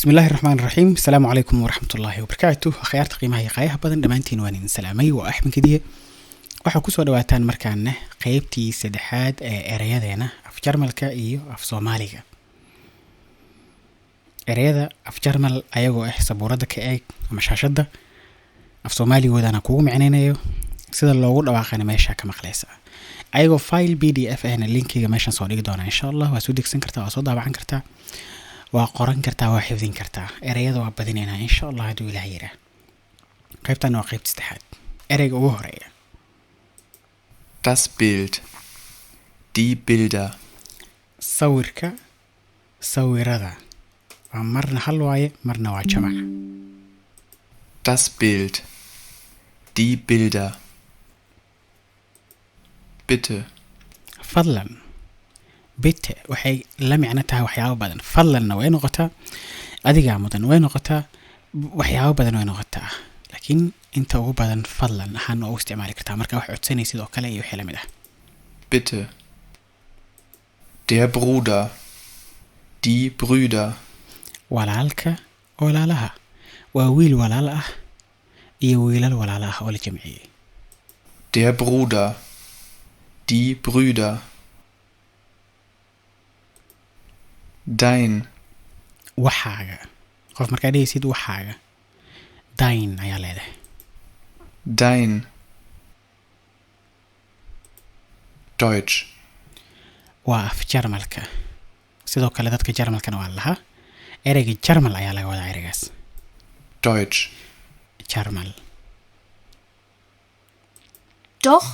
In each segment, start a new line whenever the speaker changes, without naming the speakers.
بسم الله الرحمن الرحيم. السلام عليكم ورحمة الله وبركاته. خيارت قيمة قاية بدن دمانتين وانين سلامي وأحمد كديه waxaa ku soo dhawaataan markaana qaybtii saddexaad ee erayadeena af jarmalka iyo af Soomaaliga. Erayada af jarmal ayagoo ah sabuurada ka eeg ama shaashada af Soomaaligoodana kugu micnaynayo sida loogu dhawaaqana meesha ka maqleysa. Ayagoo file PDF ahna linkiga meeshan soo dhigi doona insha Allah. Waa soo degsan kartaa, waa soo daabacan kartaa, waa qoran kartaa, waa xifdin kartaa. Erayada waa badinayna insha Allah haduu Ilaahay yiraahdo. Qaybtan waa qaybta saddexaad. Erayga ugu horeeya
das Bild, die Bilder.
sawirka sawirada waa marna hal waaye marna waa jamac.
Das Bild, die Bilder. Bitte.
fadlan bitte waxay la micno tahay waxyaabo badan. fadlanna way noqotaa, adiga mudan way noqotaa, waxyaabo badan way noqotaa, laakiin inta ugu badan fadlan ahaan oo isticmaali kartaa marka wax codsanaysid oo kale iyo wixii la mid ah.
Bitte. Der Bruder, die Brüder.
walaalka walaalaha waa wiil walaal ah iyo wiilal walaal ah oo la jamciyay.
Der Bruder, die Brüder. Dein.
waxaaga qof markaa dhehaysid waxaaga dein ayaa leedahay.
Dein. Deutsch.
waa af jarmalka, sidoo kale dadka jarmalkana waa lahaa ereyga jarmal ayaa laga wadaa ereygaas.
Deutsch.
jarmal.
Doch,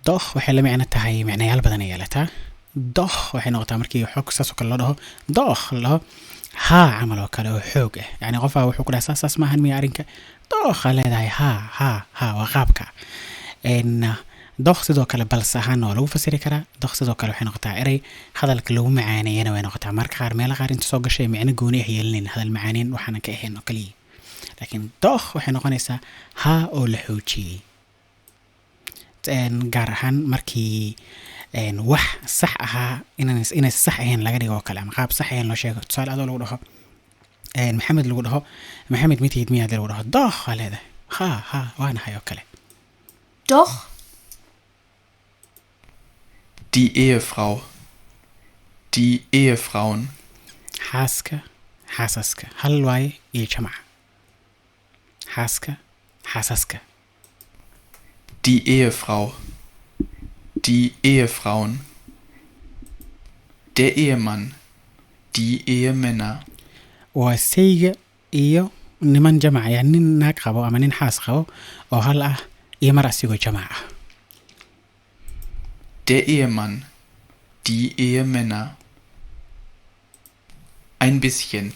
doch waxay la micno tahay micnayaal badan ay yeelataa. doch waxay noqotaa markii xoog saas oo kale loo dhaho doch loo haa camal oo kale oo xoog ah, yani qofaa wuxuu ku dhahay saas maahan miya arrinka doch leedahay haa waa qaabka. doch sidoo kale balse ahaan waa lagu fasiri karaa. doch sidoo kale waxay noqotaa erey hadalka lagu macaaneeyana way noqotaa marka qaar meelo qaar inta soo gashay micno gooni ah yeelanayn hadal macaaneyn waxaana ka ahayn oo kaliya, laakiin doch waxay noqonaysaa haa oo la xoojiyey. gaar ahaan markii wax sax ahaa inay sax ahayn laga dhigo oo kale ama qaab sax ahayn loo sheego. tusaale adoo lagu dhaho maxamed lagu dhaho maxamed mitid miyaad lagu dhaho doch waa leedahay haa waana hay oo kale.
doch,
Die Ehefrau. Die Ehefrauen.
xaaska xaasaska hal waaye iyo jamac. xaaska xaasaska.
Die Ehefrau. Die Ehefrauen. Der Ehemann. Die Ehemänner.
waa sayga iyo niman jamac, yani nin naag qabo ama nin xaas qabo oo hal ah iyo mar asigoo jamac ah.
Der Ehemann. Die Ehemänner. Ein bisschen.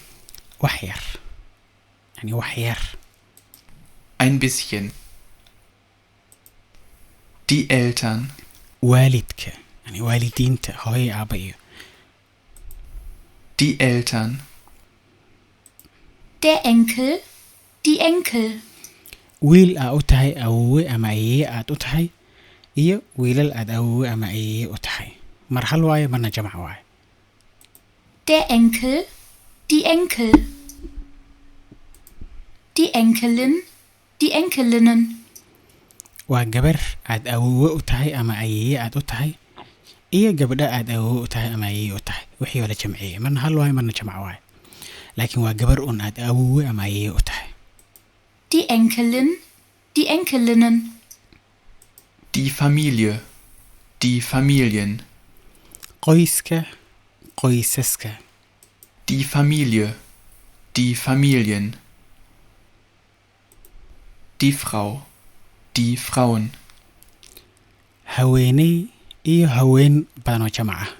wax yar, yani wax yar.
Ein bisschen. Die Eltern.
waalidka, yani waalidiinta hooyo aaba iyo.
Die Eltern.
der Enkel, die Enkel.
wiil aa u tahay awowe ama ayeeye aad u tahay iyo wiilal aad awowe ama ayeeye u tahay. mar hal waaye marna jamac waaye.
Der Enkel, die Enkel. Die Enkelin, die Enkelinnen.
waa gabar aad awowe u tahay ama ayeeye aad u tahay iyo gabdho aad awowe u tahay ama ayeeye u tahay. wixii oo la jamciyey marna hal waaye marna jamac waaye, laakiin waa gabar un aad awowe ama ayeeye u tahay.
Die Enkelin, die Enkelinnen.
Die Familie. Die Familien.
qoyska qoysaska.
Die Familie. Die Familien. Die Frau. Die Frauen.
haweeney iyo haween badan oo jamac ah.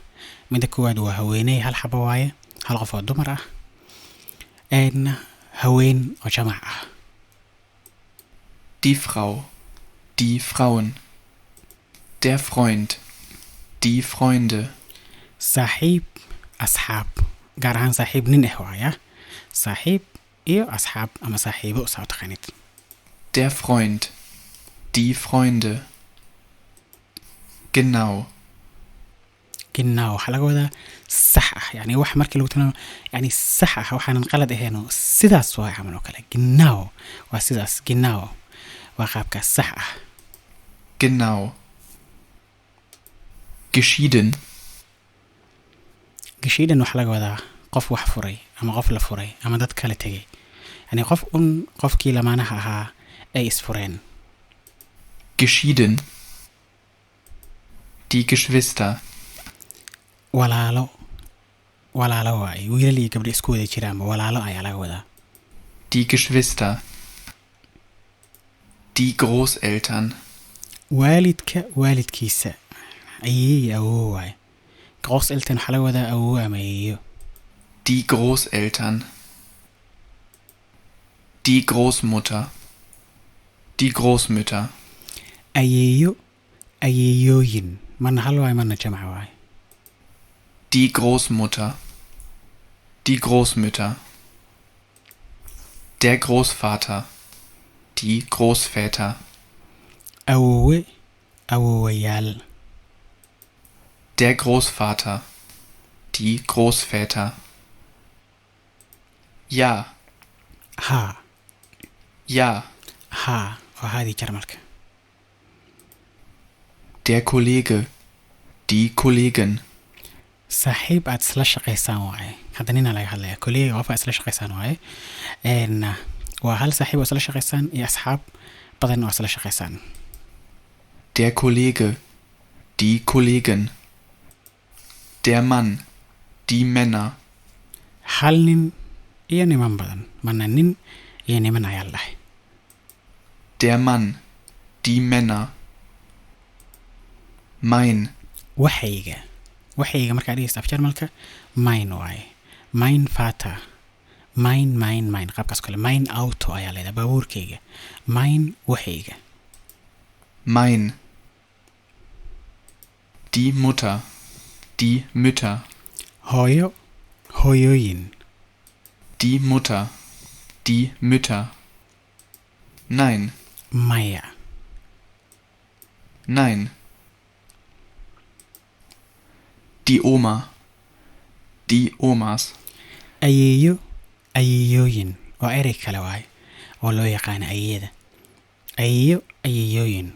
midda koowaad waa haweeney hal xabo waaye, hal qof oo dumar ah. haween oo jamac ah.
Die Frau. Die Frauen. Der Freund. Die Freunde.
saaxiib asxaab, gaar ahaan saaxiib nin ah waaya. saaxiib iyo asxaab ama saaxiibo saa u taqaanid.
Der Freund. Die Freunde. Genau.
genau waxaa laga wadaa صح يعني wax markii lagu tilmaamo yani sax ah waxaan qalad ahayn sidaas waa camal oo kale genau waa sidaas genau waa qaabka sax ah
Genau. Geschieden.
geschieden waxa laga wadaa qof wax furay ama qof la furay ama dad kala tagay yani qofkii lamaanaha ahaa ay isfureen
Geschieden. Die Geschwister.
walaalo waay wiilal iyo gabdho isku wada jiraan walaalo ayaa laga wadaa
Die Geschwister. Die Großeltern.
waalidka waalidkiisa ayay awoo waay großeltern waxa laga wadaa awoo ama ayeeyo
Die Großeltern. Die Großmutter. Die Großmütter.
ayeeyo ayeeyooyin marna hal waay marna jamac waay
Die Großmutter. Die Großmütter. Der Großvater. Die Großväter.
awoowe awoowayaal
Der Großvater. Die Großväter. Ja.
haa
Ja.
haa waa haadii jarmalka
Der Kollege. Die Kollegin.
saaxiib aad isla shaqaysaan waaye hadda nina laga hadlaya kolleega qof aad isla shaqaysaan waaye waa hal saaxiib oo isla shaqaysaan iyo asxaab badan oo isla shaqaysaan
Der Kollege. Die Kollegin. Der Mann. Die Männer.
hal nin iyo niman badan marna nin iyo niman ayaa la dhahay
Der Mann. Die Männer. Mein.
waxayga markaa dhegeysta af jarmalka mein waaye mein vater mein qaabkaas kale mein auto ayaa leedahay baabuurkayga mein waxayga
Mein. Die Mutter. Die Mütter.
hooyo hooyooyin
Die Mutter. Die Mütter. Nein.
maya
Nein. Die Oma. Die Omas.
ayeeyo ayeeyooyin waa erey kale waaye oo loo yaqaano ayeeyada ayeeyo ayeeyooyin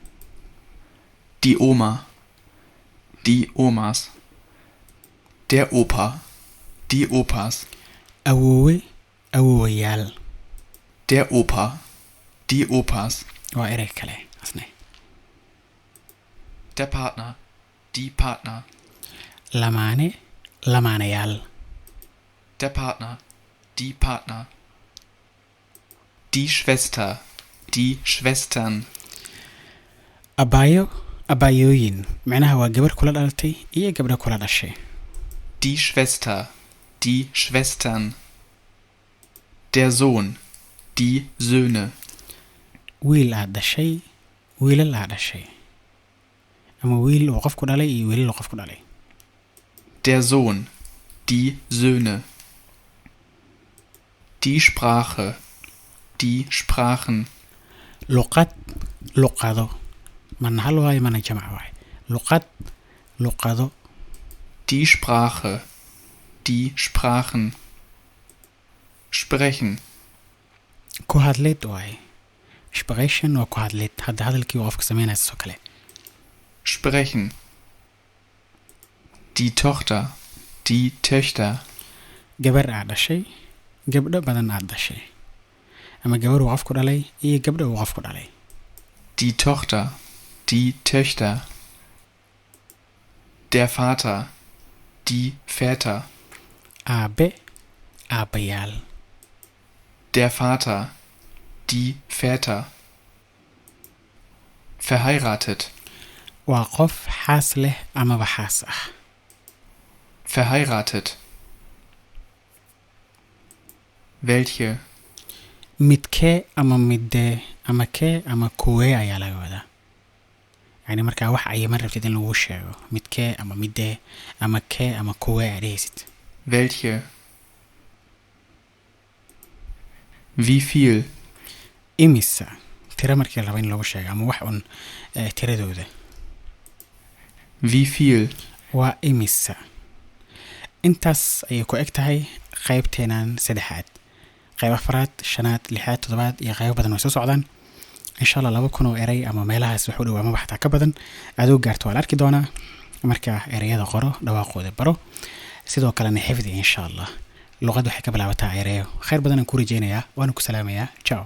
Die Oma. Die Omas. Der Opa. Die Opas.
awoowe awoowayaal
Der Opa. Die Opas.
waa erey kale asne
Der Partner. Die Partner.
lamaane lamaanayaal
Der Partner. Die Partner. Die Schwester. Die Schwestern.
abaayo abaayooyin macnaha waa gabar kula dhalatay iyo gabdho kula dhashay
Die Schwester. Die Schwestern. Der Sohn. Die Söhne.
wiil aad dhashay wiilal aad dhashay ama wiil uu qof ku dhalay iyo wiilal uu qof ku dhalay
Der Sohn. Die Söhne. Die Sprache. Die Sprachen.
luqad luqado marna hal waayo marna jamac waaye luqad luqado
Die Sprache. Die Sprachen. Sprechen.
ku hadlid waaye sprechen waa ku hadlid hadda hadalkii uu qofka sameynaya sidoo kale
Sprechen. Die Tochter. Die Töchter.
gabar aad dhashay gabdho badan aad dhashay ama gabar uu qof ku dhalay iyo gabdho uu qof ku dhalay
Die Tochter. Die Töchter. Der Vater. Die Väter.
aabe aabayaal
Der Vater. Die Väter. Verheiratet.
waa qof xaas leh amaba xaas ah
Verheiratet. Welche?
midkee ama midee ama kee ama kuwee ayaa laga wadaa yani markaa wax ayama rabtid in lagu sheego midkee ama midee ama kee ama kuwee aad dhehaysid
Welche? Wie viel?
imisa tira markii la rabo in lagu sheego ama wax un tiradooda
Wie viel?
waa imisa intaas ayay ku eg tahay qaybteenan saddexaad qayb afraad shanaad lixaad toddobaad iyo qaybo badan way soo socdaan insha allah 2,000 oo eray ama meelahaas wax u dhow ama waxtaa ka badan adoo gaarto waa la arki doonaa marka erayada qoro dhawaaqooda baro sidoo kalena xifdi insha allah luqad waxay ka bilaabataa erayo khayr badan aan ku rajeynayaa waan ku salaamayaa ciao